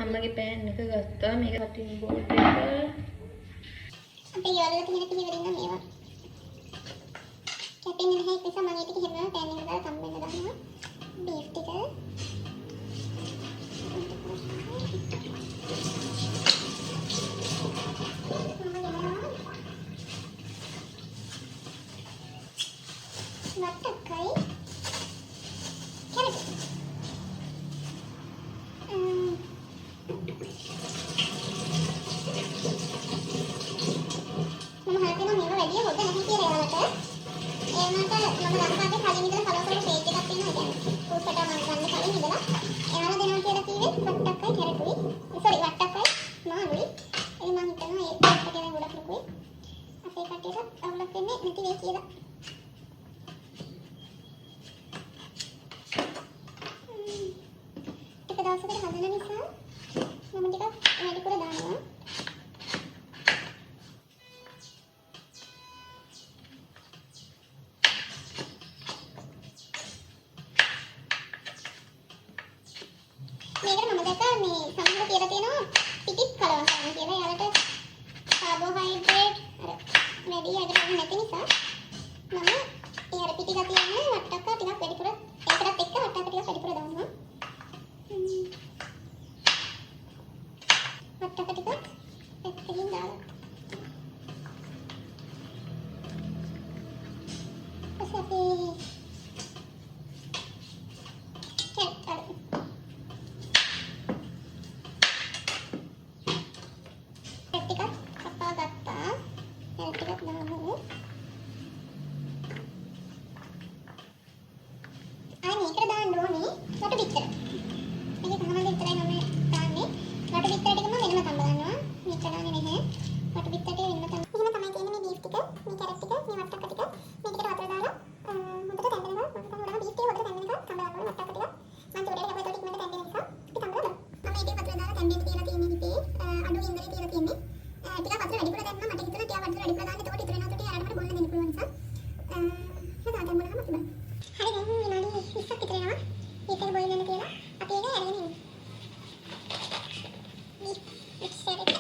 අම්මගේ පෑන් එක ගත්තා. මේක කටින් බෝඩ් එක. අපේ යාළුවා තියෙන පිළිවෙලින් නම් මේවා. කැපෙන්නේ නැහැ ඒක නිසා මම ඒක හිරනවා පෑන් එක දාලා කම්බෙන්න දානවා. බීෆ් ටික. වට්ටක්කයි. කැරට්. මම හිතනවා මේවා වැඩි හොද නැහැ කියලා එයාලට. ඒ වුණාට මම ලංකාවේ කලින් ඉඳලා ෆලෝ කරපු පේජ් එකක් තියෙනවා. ඒ කියන්නේ ෆුඩ් සටා මම ගන්න කලින් ඉඳලා එයාලා දෙනවා කියලා කිව්වේ වට්ටක්කයි කැරටුයි. සෝරි වට්ටක්කයි මාළුයි. ඒ මම හිතනවා ඒ පොත් එකේ ගොඩක් ලොකුයි. අපේ කටේට අවුලක් වෙන්නේ නැති වෙයි කියලා. ටික දවසකට හදන නිසා මම ටිකක් වැඩිපුර දානවා. මේකට මම දැක්කා මේ සමහර කියලා තියෙනවා පිටිත් කලවම් කරන්න කියලා. යාලට කාබෝහයිඩ්‍රේට් වැඩි අඩු නැති නිසා මම ඒ අර පිටි ගතිය යන වට්ටක්ක ටිකක් වැඩිපුර ඒකටත් එක්ක වට්ටක්ක ටිකක් වැඩිපුර දානවා. වට්ටක්ක ටික පැත්තකින් දාලා. ඊපස්සේ අපි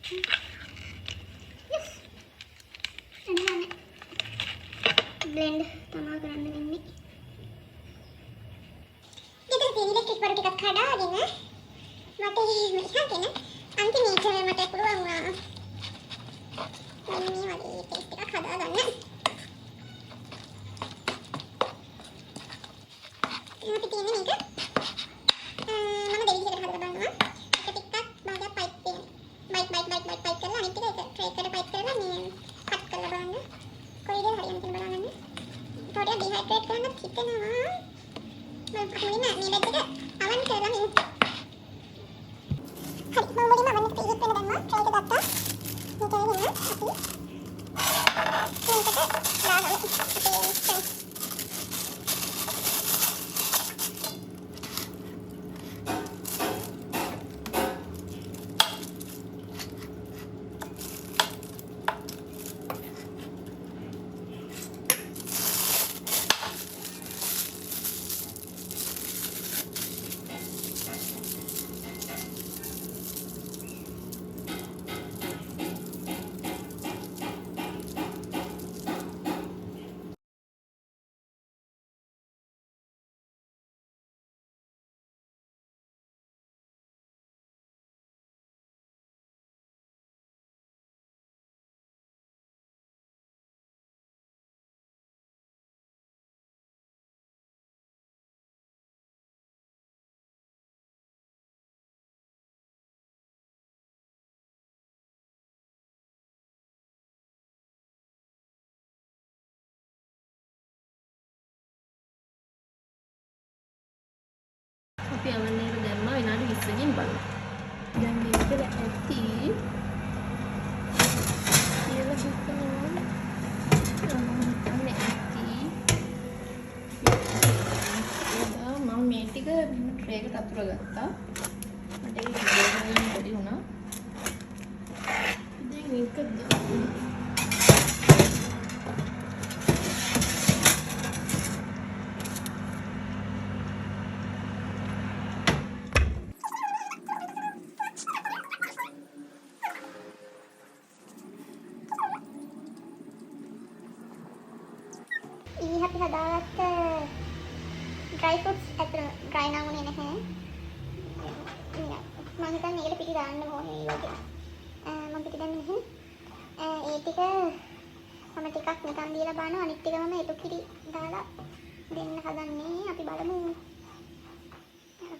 yes එන්න blend තමයි කරන්න වෙන්නේ. ගෙදර තියෙන ඉලෙක්ට්‍රික් බඩු ටිකක් කඩාගෙන මට ඉහගෙන අන්තිමේට මට පුළුවන් වුණා මේ වගේ පේස්ට් එකක් හදාගන්න. මේක තියෙන මේක මම දෙවිදිහකට හදලා බලනවා. එක ටිකක් බාගයක් පයිප් තියෙන. බයිට් පයිප් කරලා අනිත් ටික ට්‍රේ එකට පයිප් කරලා මේ කට් කරලා බලන්න. කොයිද හරියන්නේ කියලා බලන්න. පොඩ්ඩක් ඩිහයිඩ්‍රේට් කරන්න හිතෙනවා. මම මුලින්ම මේ බෙඩ් එක අවන් කරලා මේ හරි මම මුලින්ම අවන් එකට ඉහිත් වෙන දැම්මා. ට්‍රේ එක ගත්තා. මේක වෙන අපි මේකට දාගමු. අපි අමන්නේට දැම්මා විනාඩි 20කින් බලමු. දැන් මේක ඇති කියලා හිතනවා. අනේ ඇති. මම මේ ටික ට්‍රේ එකට අතුර ගත්තා. මට ඒක ගොඩනගන්න බැරි වුණා. දැන් මේක දාන්න. අපි හදාගත්ත ඩ්‍රයි ෆෘට්ස් ඇතුළ ඩ්‍රයි නම් වුණේ නැහැ. මම හිතන්නේ ඒකට පිටි දාන්න ඕනේ ඒ වගේ. මම පිටි දැම්මේ නැහැ. ඒ ටික මම ටිකක් නිකන් දීලා බලනවා. අනිත් ටික මම එතු කිරි දාලා දෙන්න හදන්නේ. අපි බලමු.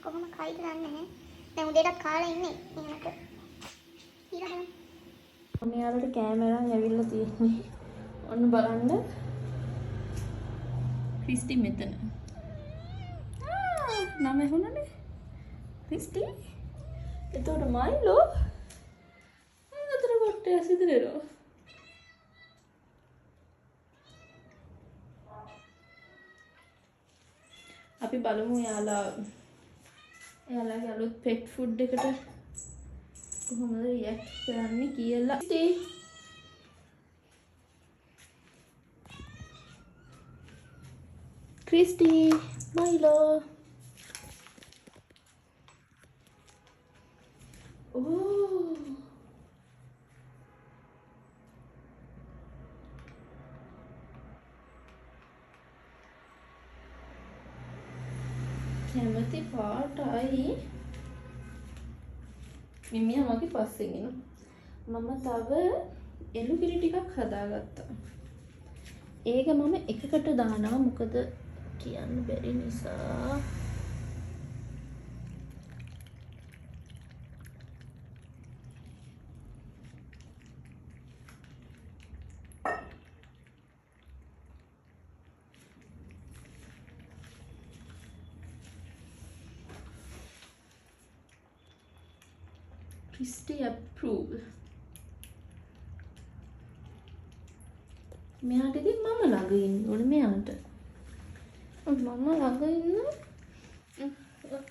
කොහොම කයිද දන්නේ නැහැ. දැන් උදේටත් කාලා ඉන්නේ. එහෙමක. ඊළඟ බලමු. මෙයාලට කැමරාන් ඇවිල්ලා තියෙන්නේ. ඔන්න බලන්න. ක්‍රිස්ටි මෙතන. නම ඇහුණනේ. ක්‍රිස්ටි. එතකොට මයිලෝ. අතර කොට ඇසිදෙනවා. අපි බලමු එයාලගේ අලුත් පෙට් ෆුඩ් එකට කොහොමද රියැක්ට් කරන්නේ කියලා. Christy, Milo. Oh. කැමති පාටයි. මිමියා මගේ පස්සෙන් එනවා. මම තව එළු කිරි ටිකක් හදාගත්තා. ඒක මම එකකට දානවා මොකද කියන්න බැරි නිසා. Christy approve. මෙයාට ඉතින් මම ළඟ ඉන්න ඕනේ මෙයාට. මම ළඟ ඉන්න.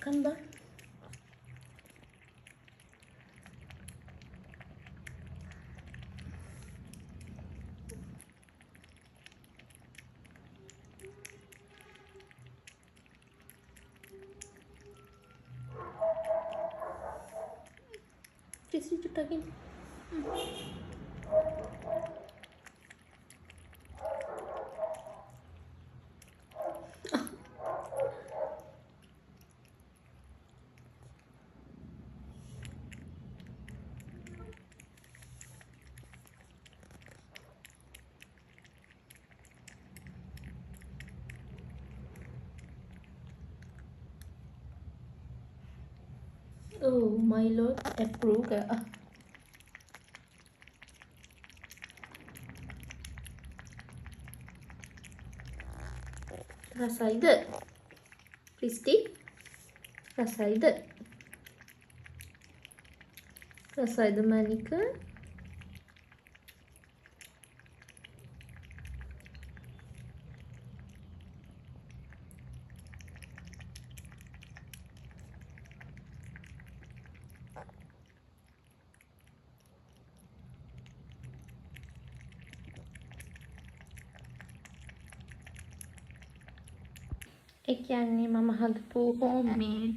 කන්දා. Christy චුට්ටකින් Oh, my lord approve කරා. රසයිද? ක්‍රිස්ටි රසයිද? රසයිද මනික? ඒ කියන්නේ මම හදපු හෝම්මේඩ්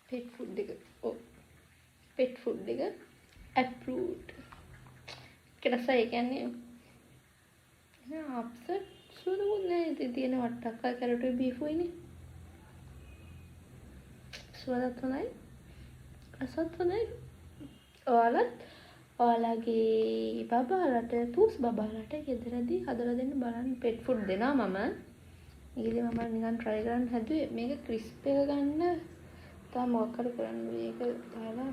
pet food එක. ඔව්. pet food එක approved. කෙලසයි ඒ කියන්නේ අප්සෙට් සුදුුත් නෑ. ඉතින් තියෙන වට්ටක්කා කැරට් බීෆුයිනේ. සුවදත් හොඳයි. රසත් හොඳයි. ඔයාලගේ බබාලට පූස් බබාලට ගෙදරදී හදලා දෙන්න බලන්න pet food දෙනවා මම. ඊළඟ මම නිකන් try කරන්න හැදුවේ මේක crisp එක ගන්න තා මොකක් හරි කරන්න මේක දාලා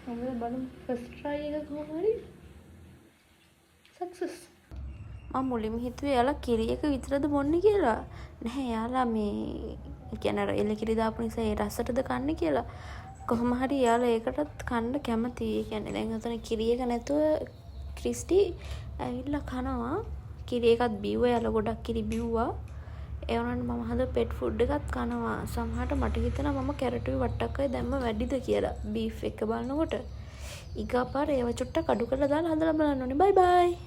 මම බලමු first try එක කොහොම හරි success. මම මුලින්ම හිතුවේ යාලා කිරි එක විතරද බොන්නේ කියලා. නැහැ යාලා මේ කියන්නේ අර එළ කිරි දාපු නිසා ඒ රසටද කන්නේ කියලා. කොහොම හරි යාලා ඒකටත් කන්න කැමතියි. කියන්නේ දැන් අතන කිරි එක නැතුව ක්‍රිස්ටි ඇවිල්ලා කනවා. කිරි එකත් බිව්වා. යාලා ගොඩක් කිරි බිව්වා. ඒ වුණාට මම හද pet food එකත් කනවා. සමහරට මට හිතෙනවා මම කැරටුයි වට්ටක්කයි දැම්ම වැඩිද කියලා. බීෆ් එක බලනකොට. ඊගාපාර ඒව චුට්ටක් අඩු කරලා දාලා හදලා බලන්න ඕනේ. බයි බයි.